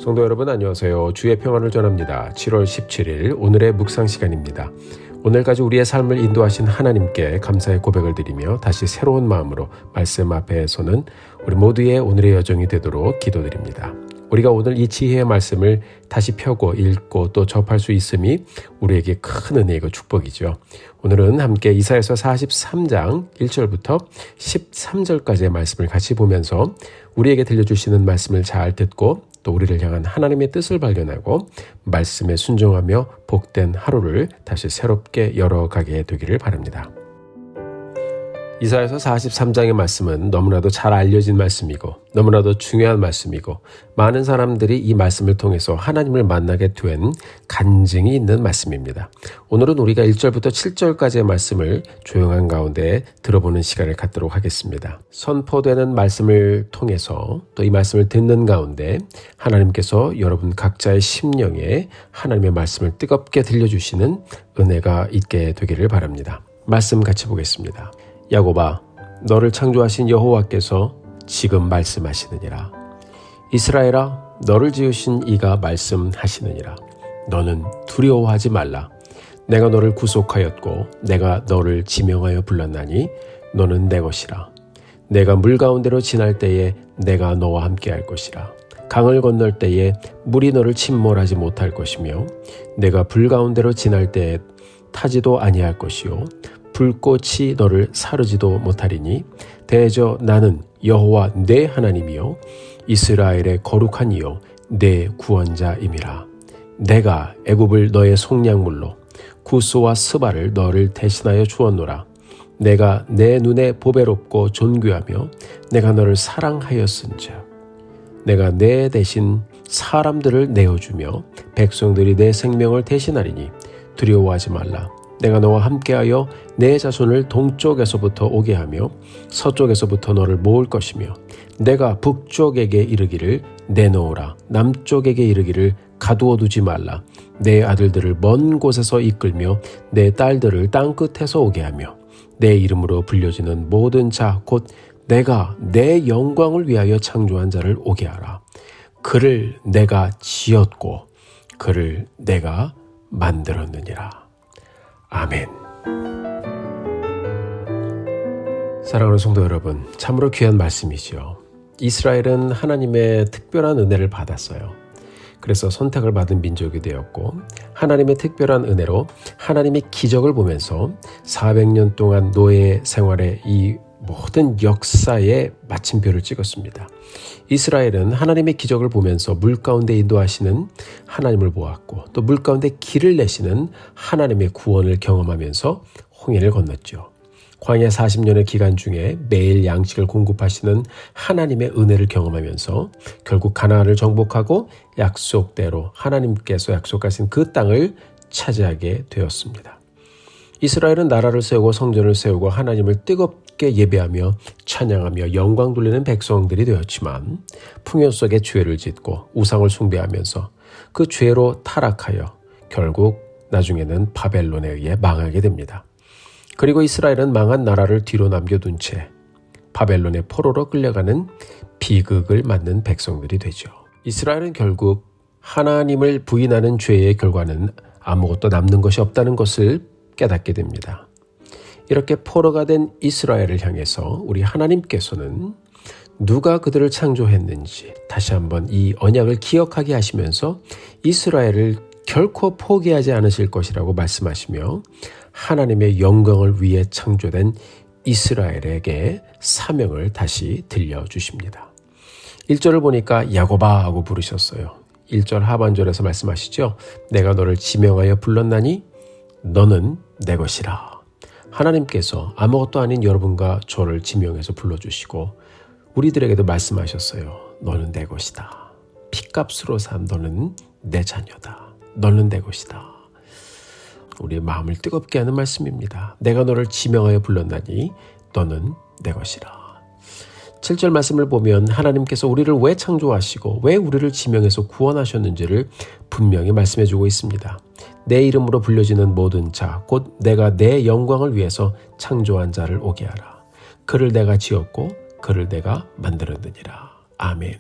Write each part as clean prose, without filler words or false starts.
성도 여러분 안녕하세요. 주의 평안을 전합니다. 7월 17일 오늘의 묵상 시간입니다. 오늘까지 우리의 삶을 인도하신 하나님께 감사의 고백을 드리며 다시 새로운 마음으로 말씀 앞에 서는 우리 모두의 오늘의 여정이 되도록 기도드립니다. 우리가 오늘 이 지혜의 말씀을 다시 펴고 읽고 또 접할 수 있음이 우리에게 큰 은혜이고 축복이죠. 오늘은 함께 이사야서 43장 1절부터 13절까지의 말씀을 같이 보면서 우리에게 들려주시는 말씀을 잘 듣고 또 우리를 향한 하나님의 뜻을 발견하고 말씀에 순종하며 복된 하루를 다시 새롭게 열어가게 되기를 바랍니다. 이사야서 43장의 말씀은 너무나도 잘 알려진 말씀이고 너무나도 중요한 말씀이고 많은 사람들이 이 말씀을 통해서 하나님을 만나게 된 간증이 있는 말씀입니다. 오늘은 우리가 1절부터 7절까지의 말씀을 조용한 가운데 들어보는 시간을 갖도록 하겠습니다. 선포되는 말씀을 통해서 또 이 말씀을 듣는 가운데 하나님께서 여러분 각자의 심령에 하나님의 말씀을 뜨겁게 들려주시는 은혜가 있게 되기를 바랍니다. 말씀 같이 보겠습니다. 야곱아, 너를 창조하신 여호와께서 지금 말씀하시느니라. 이스라엘아, 너를 지으신 이가 말씀하시느니라. 너는 두려워하지 말라. 내가 너를 구속하였고 내가 너를 지명하여 불렀나니 너는 내 것이라. 내가 물 가운데로 지날 때에 내가 너와 함께 할 것이라. 강을 건널 때에 물이 너를 침몰하지 못할 것이며 내가 불 가운데로 지날 때에 타지도 아니할 것이요 불꽃이 너를 사르지도 못하리니 대저 나는 여호와 내 하나님이요 이스라엘의 거룩한 이요 내 구원자임이라. 내가 애굽을 너의 속량물로 구스와 스바를 너를 대신하여 주었노라. 내가 내 눈에 보배롭고 존귀하며 내가 너를 사랑하였은즉 내가 내 대신 사람들을 내어주며 백성들이 내 생명을 대신하리니 두려워하지 말라. 내가 너와 함께하여 내 자손을 동쪽에서부터 오게 하며 서쪽에서부터 너를 모을 것이며 내가 북쪽에게 이르기를 내놓으라. 남쪽에게 이르기를 가두어 두지 말라. 내 아들들을 먼 곳에서 이끌며 내 딸들을 땅끝에서 오게 하며 내 이름으로 불려지는 모든 자 곧 내가 내 영광을 위하여 창조한 자를 오게 하라. 그를 내가 지었고 그를 내가 만들었느니라. 아멘. 사랑하는 성도 여러분, 참으로 귀한 말씀이죠. 이스라엘은 하나님의 특별한 은혜를 받았어요. 그래서 선택을 받은 민족이 되었고 하나님의 특별한 은혜로 하나님의 기적을 보면서 400년 동안 노예 생활의 이 모든 역사에 마침표를 찍었습니다. 이스라엘은 하나님의 기적을 보면서 물 가운데 인도하시는 하나님을 보았고 또 물 가운데 길을 내시는 하나님의 구원을 경험하면서 홍해를 건넜죠. 광야 40년의 기간 중에 매일 양식을 공급하시는 하나님의 은혜를 경험하면서 결국 가나안을 정복하고 약속대로 하나님께서 약속하신 그 땅을 차지하게 되었습니다. 이스라엘은 나라를 세우고 성전을 세우고 하나님을 뜨겁게 예배하며 찬양하며 영광 돌리는 백성들이 되었지만 풍요 속에 죄를 짓고 우상을 숭배하면서 그 죄로 타락하여 결국 나중에는 바벨론에 의해 망하게 됩니다. 그리고 이스라엘은 망한 나라를 뒤로 남겨둔 채 바벨론의 포로로 끌려가는 비극을 맞는 백성들이 되죠. 이스라엘은 결국 하나님을 부인하는 죄의 결과는 아무것도 남는 것이 없다는 것을 깨닫게 됩니다. 이렇게 포로가 된 이스라엘을 향해서 우리 하나님께서는 누가 그들을 창조했는지 다시 한번 이 언약을 기억하게 하시면서 이스라엘을 결코 포기하지 않으실 것이라고 말씀하시며 하나님의 영광을 위해 창조된 이스라엘에게 사명을 다시 들려주십니다. 1절을 보니까 야곱아 하고 부르셨어요. 1절 하반절에서 말씀하시죠. 내가 너를 지명하여 불렀나니 너는 내 것이라. 하나님께서 아무것도 아닌 여러분과 저를 지명해서 불러주시고 우리들에게도 말씀하셨어요. 너는 내 것이다. 핏값으로 산 너는 내 자녀다. 너는 내 것이다. 우리의 마음을 뜨겁게 하는 말씀입니다. 내가 너를 지명하여 불렀나니 너는 내 것이라. 7절 말씀을 보면 하나님께서 우리를 왜 창조하시고 왜 우리를 지명해서 구원하셨는지를 분명히 말씀해주고 있습니다. 내 이름으로 불려지는 모든 자, 곧 내가 내 영광을 위해서 창조한 자를 오게 하라. 그를 내가 지었고 그를 내가 만들었느니라. 아멘.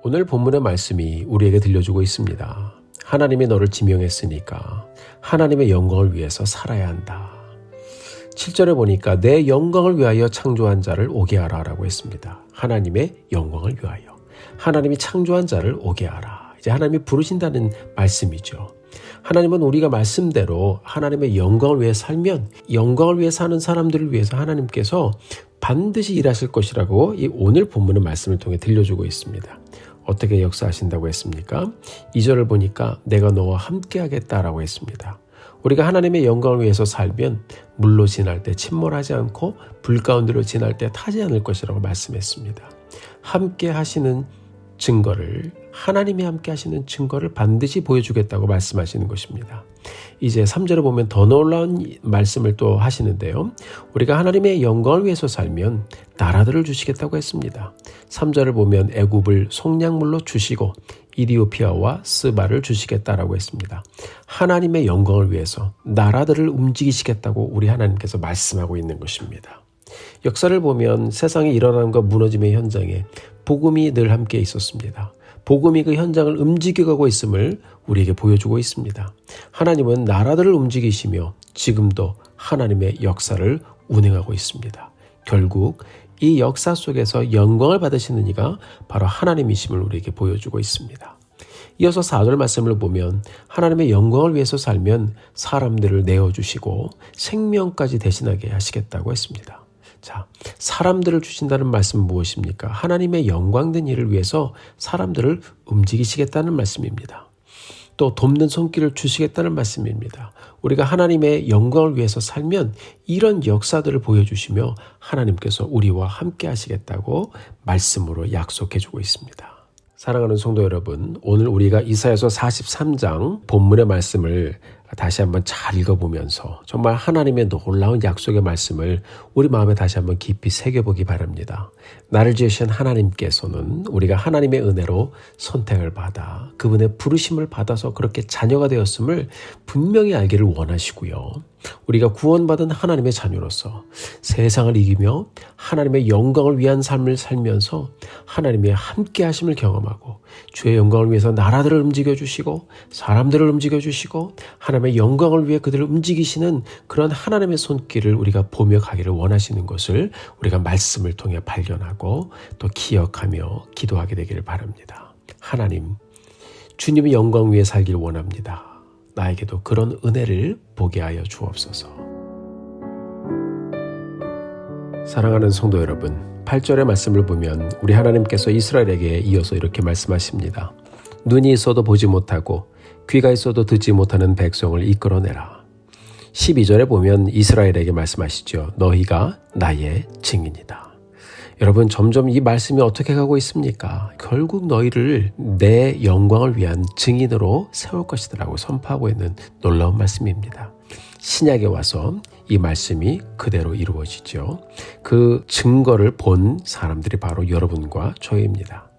오늘 본문의 말씀이 우리에게 들려주고 있습니다. 하나님이 너를 지명했으니까 하나님의 영광을 위해서 살아야 한다. 7절에 보니까 내 영광을 위하여 창조한 자를 오게 하라 라고 했습니다. 하나님의 영광을 위하여. 하나님이 창조한 자를 오게 하라. 이제 하나님이 부르신다는 말씀이죠. 하나님은 우리가 말씀대로 하나님의 영광을 위해 살면 영광을 위해 사는 사람들을 위해서 하나님께서 반드시 일하실 것이라고 이 오늘 본문의 말씀을 통해 들려주고 있습니다. 어떻게 역사하신다고 했습니까? 2절을 보니까 내가 너와 함께 하겠다라고 했습니다. 우리가 하나님의 영광을 위해서 살면 물로 지날 때 침몰하지 않고 불 가운데로 지날 때 타지 않을 것이라고 말씀했습니다. 함께 하시는 증거를, 하나님이 함께 하시는 증거를 반드시 보여주겠다고 말씀하시는 것입니다. 이제 3절에 보면 더 놀라운 말씀을 또 하시는데요. 우리가 하나님의 영광을 위해서 살면 나라들을 주시겠다고 했습니다. 3절을 보면 애굽을 속량물로 주시고 이디오피아와 스바를 주시겠다라고 했습니다. 하나님의 영광을 위해서 나라들을 움직이시겠다고 우리 하나님께서 말씀하고 있는 것입니다. 역사를 보면 세상에 일어나는 것 무너짐의 현장에 복음이 늘 함께 있었습니다. 복음이 그 현장을 움직여가고 있음을 우리에게 보여주고 있습니다. 하나님은 나라들을 움직이시며 지금도 하나님의 역사를 운행하고 있습니다. 결국 이 역사 속에서 영광을 받으시는 이가 바로 하나님이심을 우리에게 보여주고 있습니다. 이어서 4절 말씀을 보면 하나님의 영광을 위해서 살면 사람들을 내어주시고 생명까지 대신하게 하시겠다고 했습니다. 자, 사람들을 주신다는 말씀은 무엇입니까? 하나님의 영광된 일을 위해서 사람들을 움직이시겠다는 말씀입니다. 또 돕는 손길을 주시겠다는 말씀입니다. 우리가 하나님의 영광을 위해서 살면 이런 역사들을 보여주시며 하나님께서 우리와 함께 하시겠다고 말씀으로 약속해주고 있습니다. 사랑하는 성도 여러분, 오늘 우리가 이사야서 43장 본문의 말씀을 다시 한번 잘 읽어보면서 정말 하나님의 놀라운 약속의 말씀을 우리 마음에 다시 한번 깊이 새겨보기 바랍니다. 나를 지으신 하나님께서는 우리가 하나님의 은혜로 선택을 받아 그분의 부르심을 받아서 그렇게 자녀가 되었음을 분명히 알기를 원하시고요. 우리가 구원받은 하나님의 자녀로서 세상을 이기며 하나님의 영광을 위한 삶을 살면서 하나님의 함께 하심을 경험하고 주의 영광을 위해서 나라들을 움직여주시고 사람들을 움직여주시고 하나님의 영광을 위해 그들을 움직이시는 그런 하나님의 손길을 우리가 보며 가기를 원하시는 것을 우리가 말씀을 통해 발견하고 또 기억하며 기도하게 되기를 바랍니다. 하나님, 주님의 영광 위에 살기를 원합니다. 나에게도 그런 은혜를 보게 하여 주옵소서. 사랑하는 성도 여러분, 8절의 말씀을 보면 우리 하나님께서 이스라엘에게 이어서 이렇게 말씀하십니다. 눈이 있어도 보지 못하고 귀가 있어도 듣지 못하는 백성을 이끌어내라. 12절에 보면 이스라엘에게 말씀하시죠. 너희가 나의 증인이다. 여러분, 점점 이 말씀이 어떻게 가고 있습니까? 결국 너희를 내 영광을 위한 증인으로 세울 것이라고 선포하고 있는 놀라운 말씀입니다. 신약에 와서 이 말씀이 그대로 이루어지죠. 그 증거를 본 사람들이 바로 여러분과 저희입니다.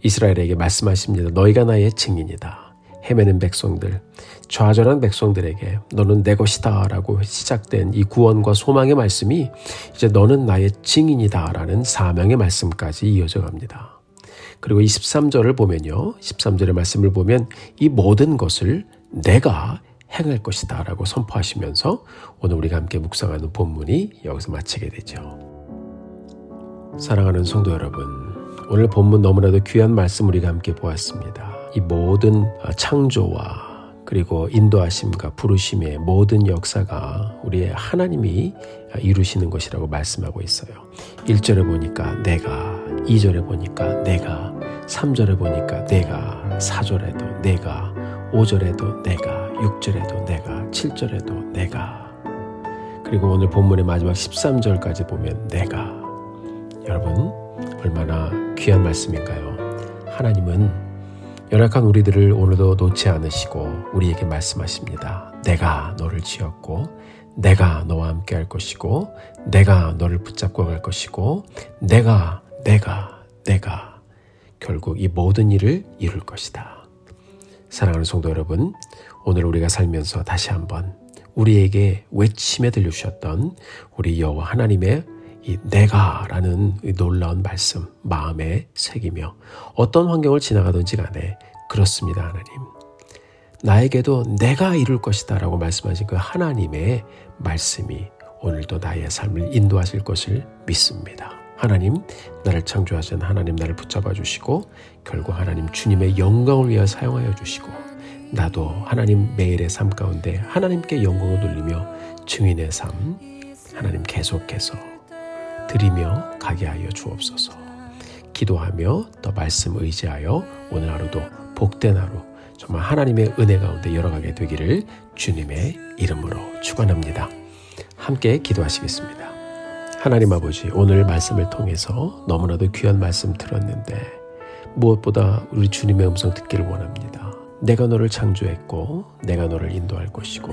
이스라엘에게 말씀하십니다. 너희가 나의 증인이다. 헤매는 백성들, 좌절한 백성들에게 너는 내 것이다 라고 시작된 이 구원과 소망의 말씀이 이제 너는 나의 증인이다 라는 사명의 말씀까지 이어져 갑니다. 그리고 23절을 보면요. 13절의 말씀을 보면 이 모든 것을 내가 행할 것이다 라고 선포하시면서 오늘 우리가 함께 묵상하는 본문이 여기서 마치게 되죠. 사랑하는 성도 여러분, 오늘 본문 너무나도 귀한 말씀 우리가 함께 보았습니다. 이 모든 창조와 그리고 인도하심과 부르심의 모든 역사가 우리의 하나님이 이루시는 것이라고 말씀하고 있어요. 1절에 보니까 내가, 2절에 보니까 내가, 3절에 보니까 내가, 4절에도 내가, 5절에도 내가, 6절에도 내가, 7절에도 내가, 그리고 오늘 본문의 마지막 13절까지 보면 내가. 여러분, 얼마나 귀한 말씀인가요? 하나님은 연약한 우리들을 오늘도 놓지 않으시고 우리에게 말씀하십니다. 내가 너를 지었고 내가 너와 함께 할 것이고 내가 너를 붙잡고 갈 것이고 내가 결국 이 모든 일을 이룰 것이다. 사랑하는 성도 여러분, 오늘 우리가 살면서 다시 한번 우리에게 외침에 들려주셨던 우리 여호와 하나님의 이 내가라는 이 놀라운 말씀 마음에 새기며 어떤 환경을 지나가든지 간에 그렇습니다. 하나님. 나에게도 내가 이룰 것이다 라고 말씀하신 그 하나님의 말씀이 오늘도 나의 삶을 인도하실 것을 믿습니다. 하나님, 나를 창조하신 하나님 나를 붙잡아 주시고 결국 하나님 주님의 영광을 위하여 사용하여 주시고 나도 하나님 매일의 삶 가운데 하나님께 영광을 돌리며 증인의 삶 하나님 계속해서 드리며 가게 하여 주옵소서. 기도하며 또 말씀 의지하여 오늘 하루도 복된 하루 정말 하나님의 은혜 가운데 열어가게 되기를 주님의 이름으로 축원합니다. 함께 기도하시겠습니다. 하나님 아버지, 오늘 말씀을 통해서 너무나도 귀한 말씀 들었는데 무엇보다 우리 주님의 음성 듣기를 원합니다. 내가 너를 창조했고 내가 너를 인도할 것이고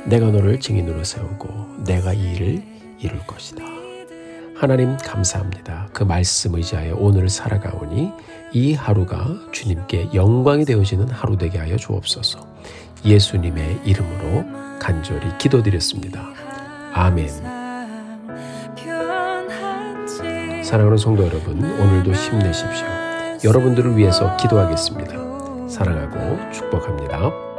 내가 너를 증인으로 세우고 내가 이 일을 이룰 것이다. 하나님 감사합니다. 그 말씀 의지하여 오늘을 살아가오니 이 하루가 주님께 영광이 되어지는 하루 되게 하여 주옵소서. 예수님의 이름으로 간절히 기도드렸습니다. 아멘. 사랑하는 성도 여러분, 오늘도 힘내십시오. 여러분들을 위해서 기도하겠습니다. 사랑하고 축복합니다.